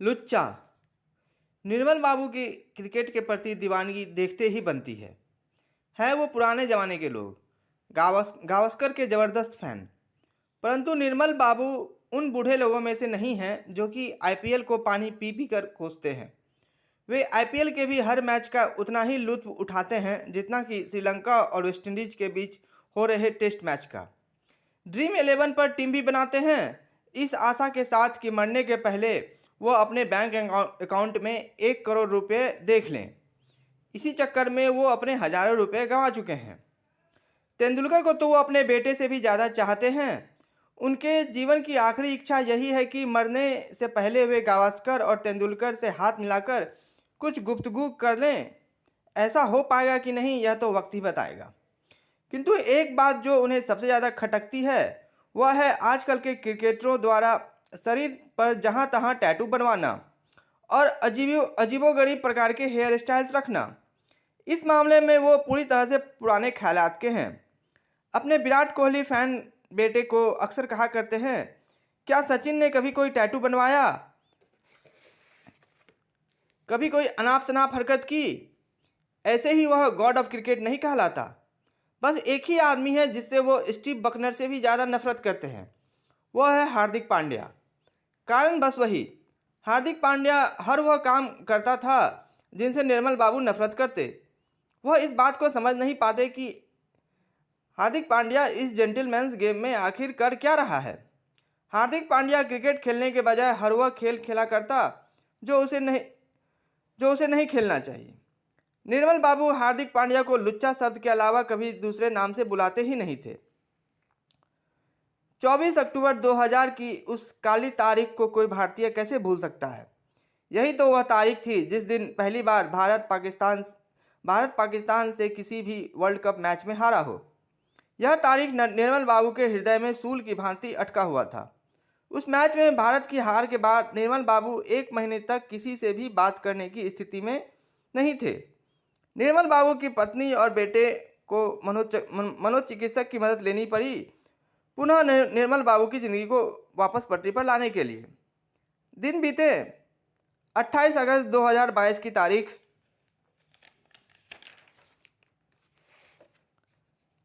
लुच्चा। निर्मल बाबू की क्रिकेट के प्रति दीवानगी देखते ही बनती है वो पुराने ज़माने के लोग, गावस्कर के ज़बरदस्त फैन। परंतु निर्मल बाबू उन बूढ़े लोगों में से नहीं हैं जो कि आईपीएल को पानी पी पी कर कोसते हैं। वे आईपीएल के भी हर मैच का उतना ही लुत्फ उठाते हैं जितना कि श्रीलंका और वेस्टइंडीज के बीच हो रहे टेस्ट मैच का। ड्रीम 11 पर टीम भी बनाते हैं, इस आशा के साथ कि मरने के पहले वो अपने बैंक अकाउंट में 1 करोड़ रुपए देख लें। इसी चक्कर में वो अपने हज़ारों रुपए गंवा चुके हैं। तेंदुलकर को तो वो अपने बेटे से भी ज़्यादा चाहते हैं। उनके जीवन की आखिरी इच्छा यही है कि मरने से पहले वे गावस्कर और तेंदुलकर से हाथ मिलाकर कुछ गुफ्तगू कर लें। ऐसा हो पाएगा कि नहीं यह तो वक्त ही बताएगा। किंतु एक बात जो उन्हें सबसे ज़्यादा खटकती है वह है आजकल के क्रिकेटरों द्वारा शरीर पर जहाँ तहाँ टैटू बनवाना और अजीबोगरीब प्रकार के हेयर स्टाइल्स रखना। इस मामले में वो पूरी तरह से पुराने ख्यालात के हैं। अपने विराट कोहली फैन बेटे को अक्सर कहा करते हैं, क्या सचिन ने कभी कोई टैटू बनवाया, कभी कोई अनाप शनाप हरकत की? ऐसे ही वह गॉड ऑफ क्रिकेट नहीं कहलाता। बस एक ही आदमी है जिससे वो स्टीव बकनर से भी ज़्यादा नफरत करते हैं, वह है हार्दिक पांड्या। कारण बस वही, हार्दिक पांड्या हर वह काम करता था जिनसे निर्मल बाबू नफरत करते। वह इस बात को समझ नहीं पाते कि हार्दिक पांड्या इस जेंटलमैन्स गेम में आखिर कर क्या रहा है। हार्दिक पांड्या क्रिकेट खेलने के बजाय हर वह खेल खेला करता जो उसे नहीं खेलना चाहिए। निर्मल बाबू हार्दिक पांड्या को लुच्चा शब्द के अलावा कभी दूसरे नाम से बुलाते ही नहीं थे। 24 अक्टूबर 2000 की उस काली तारीख को कोई भारतीय कैसे भूल सकता है? यही तो वह तारीख थी जिस दिन पहली बार भारत पाकिस्तान से किसी भी वर्ल्ड कप मैच में हारा हो। यह तारीख निर्मल बाबू के हृदय में सूल की भांति अटका हुआ था। उस मैच में भारत की हार के बाद निर्मल बाबू 1 महीने तक किसी से भी बात करने की स्थिति में नहीं थे। निर्मल बाबू की पत्नी और बेटे को मनोचिकित्सक की मदद लेनी पड़ी पुनः निर्मल बाबू की ज़िंदगी को वापस पटरी पर लाने के लिए। दिन बीते, 28 अगस्त 2022 की तारीख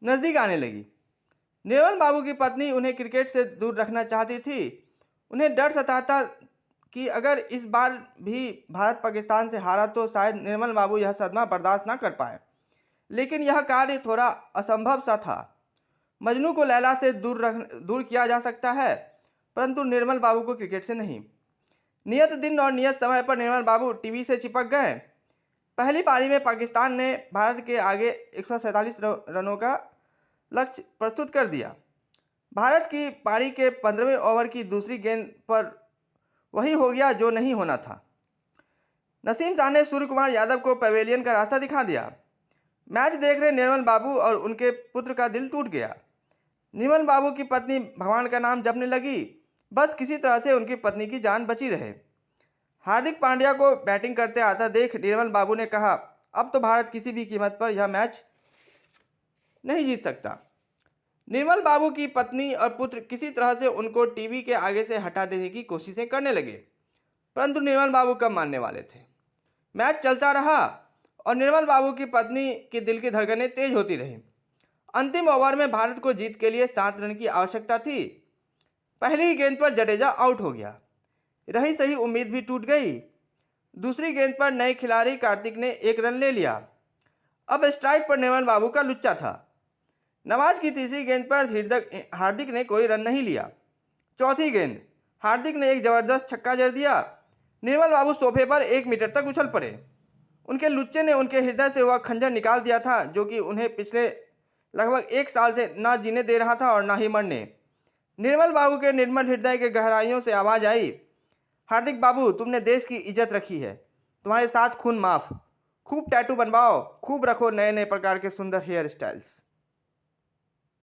नज़दीक आने लगी। निर्मल बाबू की पत्नी उन्हें क्रिकेट से दूर रखना चाहती थी। उन्हें डर सताता कि अगर इस बार भी भारत पाकिस्तान से हारा तो शायद निर्मल बाबू यह सदमा बर्दाश्त ना कर पाए। लेकिन यह कार्य थोड़ा असंभव सा था। मजनू को लैला से दूर किया जा सकता है, परंतु निर्मल बाबू को क्रिकेट से नहीं। नियत दिन और नियत समय पर निर्मल बाबू टीवी से चिपक गए। पहली पारी में पाकिस्तान ने भारत के आगे 147 रनों का लक्ष्य प्रस्तुत कर दिया। भारत की पारी के 15वें ओवर की दूसरी गेंद पर वही हो गया जो नहीं होना था। नसीम शाह ने सूर्य कुमार यादव को पवेलियन का रास्ता दिखा दिया। मैच देख रहे निर्मल बाबू और उनके पुत्र का दिल टूट गया। निर्मल बाबू की पत्नी भगवान का नाम जपने लगी, बस किसी तरह से उनकी पत्नी की जान बची रहे। हार्दिक पांड्या को बैटिंग करते आता देख निर्मल बाबू ने कहा, अब तो भारत किसी भी कीमत पर यह मैच नहीं जीत सकता। निर्मल बाबू की पत्नी और पुत्र किसी तरह से उनको टीवी के आगे से हटा देने की कोशिशें करने लगे, परंतु निर्मल बाबू कब मानने वाले थे। मैच चलता रहा और निर्मल बाबू की पत्नी के दिल की धड़कनें तेज होती रहीं। अंतिम ओवर में भारत को जीत के लिए 7 रन की आवश्यकता थी। पहली ही गेंद पर जडेजा आउट हो गया। रही सही उम्मीद भी टूट गई। दूसरी गेंद पर नए खिलाड़ी कार्तिक ने 1 रन ले लिया। अब स्ट्राइक पर निर्मल बाबू का लुच्चा था। नवाज की तीसरी गेंद पर हार्दिक ने कोई रन नहीं लिया। चौथी गेंद हार्दिक ने एक ज़बरदस्त छक्का जड़ दिया। निर्मल बाबू सोफे पर 1 मीटर तक उछल पड़े। उनके लुच्चे ने उनके हृदय से वह खंजर निकाल दिया था जो कि उन्हें पिछले लगभग 1 साल से ना जीने दे रहा था और ना ही मरने। निर्मल बाबू के निर्मल हृदय के गहराइयों से आवाज़ आई, हार्दिक बाबू, तुमने देश की इज्जत रखी है, तुम्हारे साथ खून माफ। खूब टैटू बनवाओ, खूब रखो नए नए प्रकार के सुंदर हेयर स्टाइल्स।